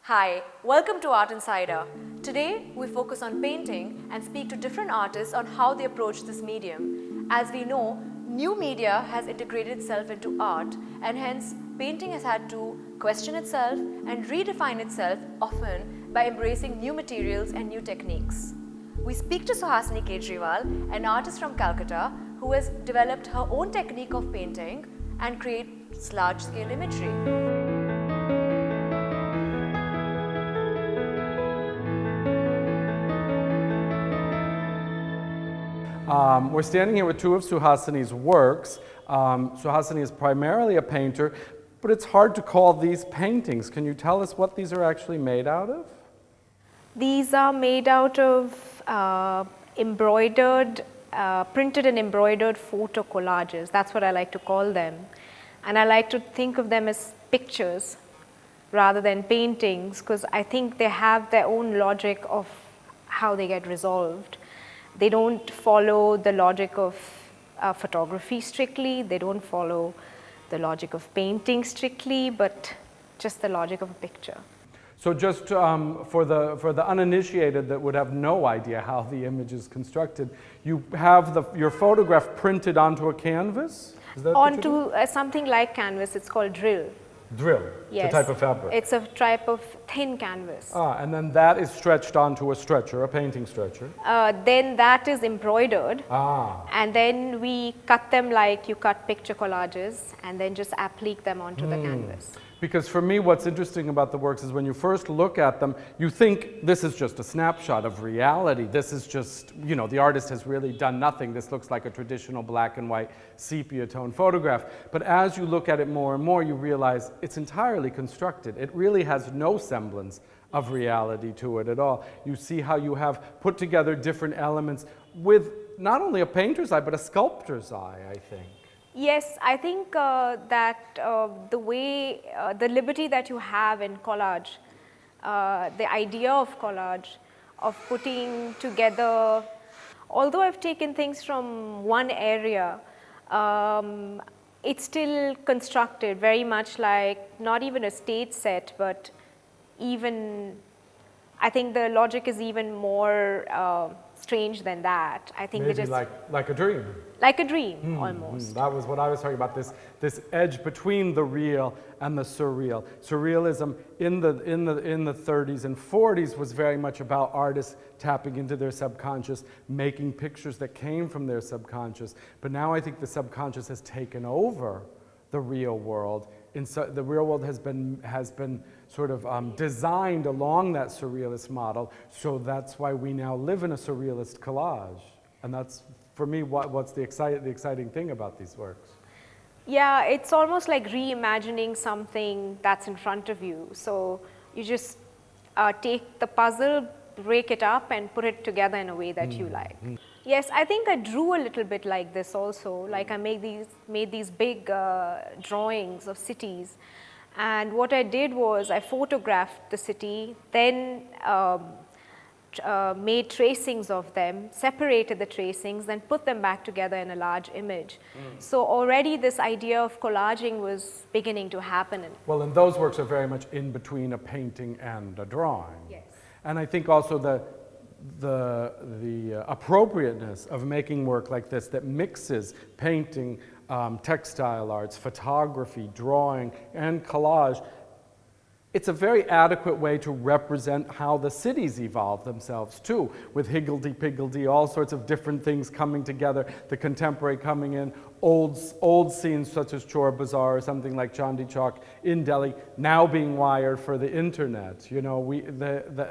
Hi, welcome to Art Insider. Today, we focus on painting and speak to different artists on how they approach this medium. As we know, new media has integrated itself into art, and hence, painting has had to question itself and redefine itself often by embracing new materials and new techniques. We speak to Suhasini Kejriwal, an artist from Calcutta who has developed her own technique of painting and creates large-scale imagery. We're standing here with two of Suhasini's works. Suhasini is primarily a painter, but it's hard to call these paintings. Can you tell us what these are actually made out of? These are made out of printed and embroidered photo collages. That's what I like to call them. And I like to think of them as pictures rather than paintings, because I think they have their own logic of how they get resolved. They don't follow the logic of photography strictly, they don't follow the logic of painting strictly, but just the logic of a picture. So just for the uninitiated that would have no idea how the image is constructed, you have your photograph printed onto a canvas? Is that onto something like canvas, it's called drill. Drill, Yes. it's a type of fabric. It's a type of thin canvas. And then that is stretched onto a stretcher, a painting stretcher. Then that is embroidered, Ah. and then we cut them like you cut picture collages, and then just applique them onto the canvas. Because for me, what's interesting about the works is when you first look at them, you think this is just a snapshot of reality. This is just, you know, the artist has really done nothing. This looks like a traditional black and white sepia tone photograph. But as you look at it more and more, you realize it's entirely constructed. It really has no semblance of reality to it at all. You see how you have put together different elements with not only a painter's eye, but a sculptor's eye, I think. Yes, I think that the way, the liberty that you have in collage, the idea of collage, of putting together, although I've taken things from one area, it's still constructed very much like not even a stage set, but even, I think the logic is even more strange than that. I think Maybe like a dream. Like a dream, almost. That was what I was talking about, this edge between the real and the surreal. Surrealism in the 30s and 40s was very much about artists tapping into their subconscious, making pictures that came from their subconscious. But now I think the subconscious has taken over the real world. The real world has been sort of designed along that surrealist model, so that's why we now live in a surrealist collage. And that's, for me, what's the exciting thing about these works. Yeah, it's almost like reimagining something that's in front of you. So you just take the puzzle, break it up, and put it together in a way that you like. Yes, I think I drew a little bit like this also. Like I made these big drawings of cities. And what I did was I photographed the city, then made tracings of them, separated the tracings, then put them back together in a large image. So already this idea of collaging was beginning to happen. Well, and those works are very much in between a painting and a drawing. Yes. And I think also the appropriateness of making work like this that mixes painting, textile arts, photography, drawing, and collage, it's a very adequate way to represent how the cities evolve themselves too, with higgledy-piggledy, all sorts of different things coming together, the contemporary coming in, old scenes such as Chor Bazaar or something like Chandi Chowk in Delhi now being wired for the internet. You know,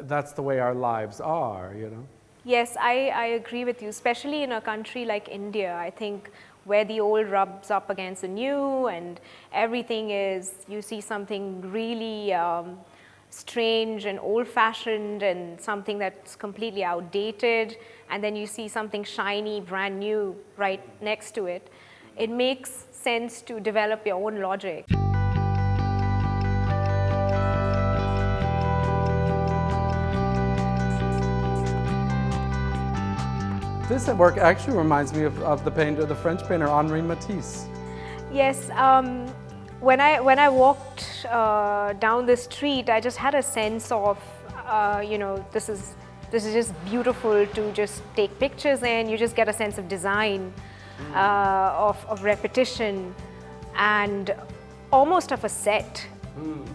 that's the way our lives are, you know. Yes, I agree with you, especially in a country like India. I think where the old rubs up against the new and everything is, you see something really strange and old-fashioned and something that's completely outdated, and then you see something shiny, brand new right next to it. It makes sense to develop your own logic. This work actually reminds me of the French painter Henri Matisse. Yes, when I walked down the street, I just had a sense of, this is just beautiful to just take pictures in. You just get a sense of design, of repetition, and almost of a set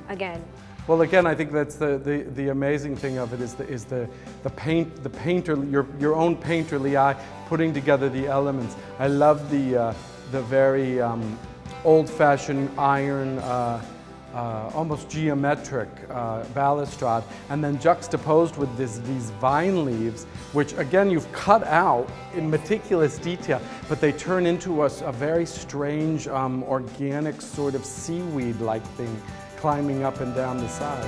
again. Well, again, I think that's the amazing thing of it is the painter, your own painterly eye putting together the elements. I love the very old-fashioned iron, almost geometric balustrade, and then juxtaposed with these vine leaves, which again you've cut out in meticulous detail, but they turn into a very strange, organic sort of seaweed-like thing climbing up and down the side.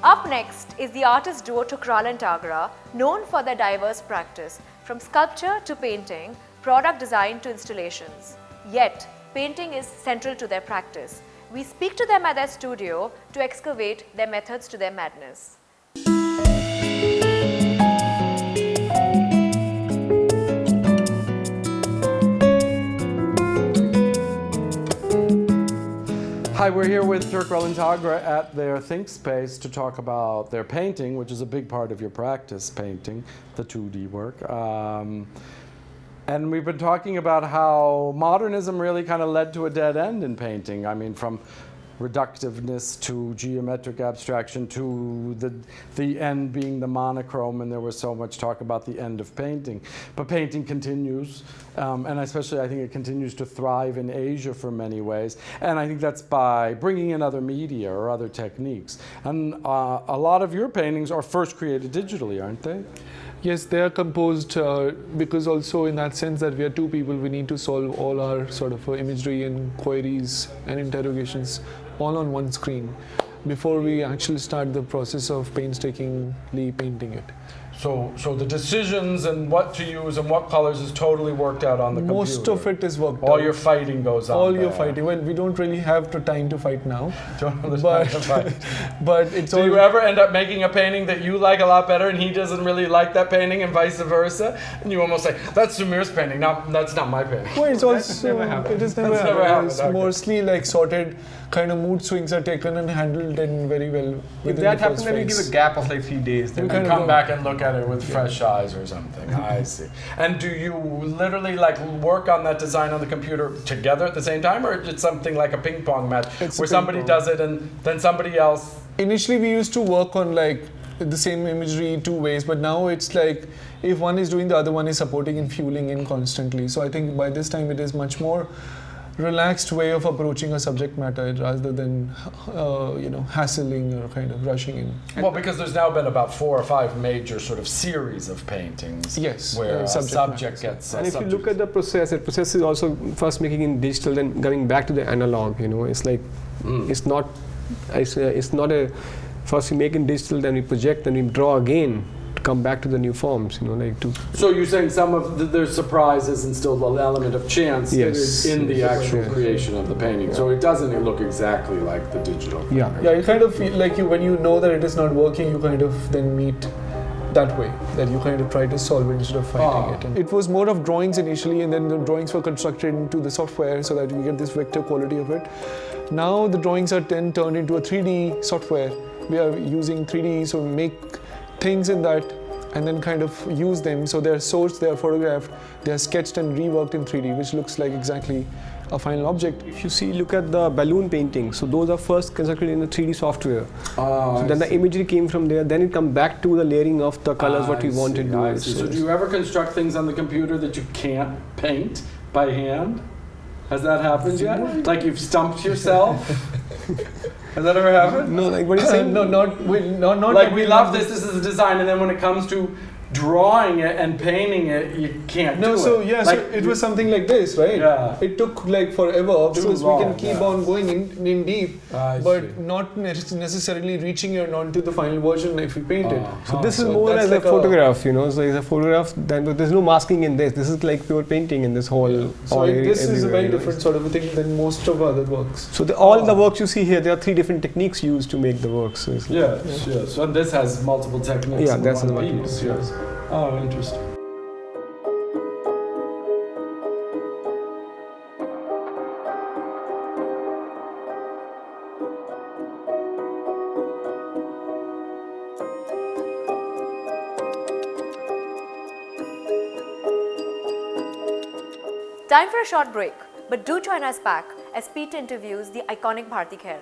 Up next is the artist duo Thukral and Tagra, known for their diverse practice, from sculpture to painting, product design to installations. Yet, painting is central to their practice. We speak to them at their studio to excavate their methods to their madness. Hi, we're here with Thukral and Tagra at their Think Space to talk about their painting, which is a big part of your practice, painting, the 2D work. And we've been talking about how modernism really kind of led to a dead end in painting. I mean, from reductiveness to geometric abstraction to the end being the monochrome, and there was so much talk about the end of painting. But painting continues, and especially I think it continues to thrive in Asia for many ways. And I think that's by bringing in other media or other techniques. And a lot of your paintings are first created digitally, aren't they? Yes, they are composed because also in that sense that we are two people, we need to solve all our sort of imagery and queries and interrogations all on one screen before we actually start the process of painstakingly painting it. So the decisions and what to use and what colors is totally worked out on the computer. Most of it is worked out. All your fighting goes on All there. your fighting. Well, we don't really have the time to fight now. Don't have the time to fight. But it's Do you ever end up making a painting that you like a lot better and he doesn't really like that painting and vice versa? And you almost say, that's Sumir's painting, no, that's not my painting. Well, it's also, it is never happened. It's okay. mostly like sorted, kind of mood swings are taken and handled and very well If within that the happens, first then we phase. give a gap of like 3 days. Then And come back and look at it with fresh eyes or something. I see. And do you literally like work on that design on the computer together at the same time, or it's something like a ping pong match where somebody does it and then somebody else? Initially, we used to work on like the same imagery 2 ways, but now it's like if one is doing, the other one is supporting and fueling in constantly. So I think by this time it is much more relaxed way of approaching a subject matter rather than hassling or kind of rushing in. Well, because there's now been about 4 or 5 major sort of series of paintings. Yes, where a subject matters. gets. And if you look at the process is also first making in digital, then coming back to the analog. It's like it's not a first we make in digital, then we project, then we draw again to come back to the new forms. So you're saying some of there's surprises and still the element of chance that is in the actual creation of the painting. So it doesn't look exactly like the digital. Yeah, you kind of feel like when you know that it is not working, you kind of then meet that way, that you kind of try to solve it instead of fighting it. And it was more of drawings initially, and then the drawings were constructed into the software so that we get this vector quality of it. Now the drawings are then turned into a 3D software. We are using 3D, so make things in that and then kind of use them. So they are sourced, they are photographed, they are sketched and reworked in 3D, which looks like exactly a final object. If you look at the balloon painting, so those are first constructed in the 3D software. So then the imagery came from there, then it comes back to the layering of the colors what we want to do. So do you ever construct things on the computer that you can't paint by hand? Has that happened yet? Like you've stumped yourself? Has that ever happened? No, like what are you saying? No, not Like we love this is a design, and then when it comes to drawing it and painting it, you can't No, do so it. yeah, Like, so it was something like this, right? Yeah. It took like forever because we can long, keep yeah. on going in deep, I but see. not necessarily reaching it onto the final version if we paint it. So this is So more that's as like a photograph, you know. So it's a photograph. Then there's no masking in this. This is like pure painting in this whole. So all this is a everywhere, very you know. different sort of a thing than most of our other works. So all the works you see here, there are 3 different techniques used to make the works. So it's like- Yes, yes. So this has multiple techniques. Yeah, in that's one the one. piece. Yes. Oh, interesting. Time for a short break, but do join us back as Pete interviews the iconic Bharti Kher.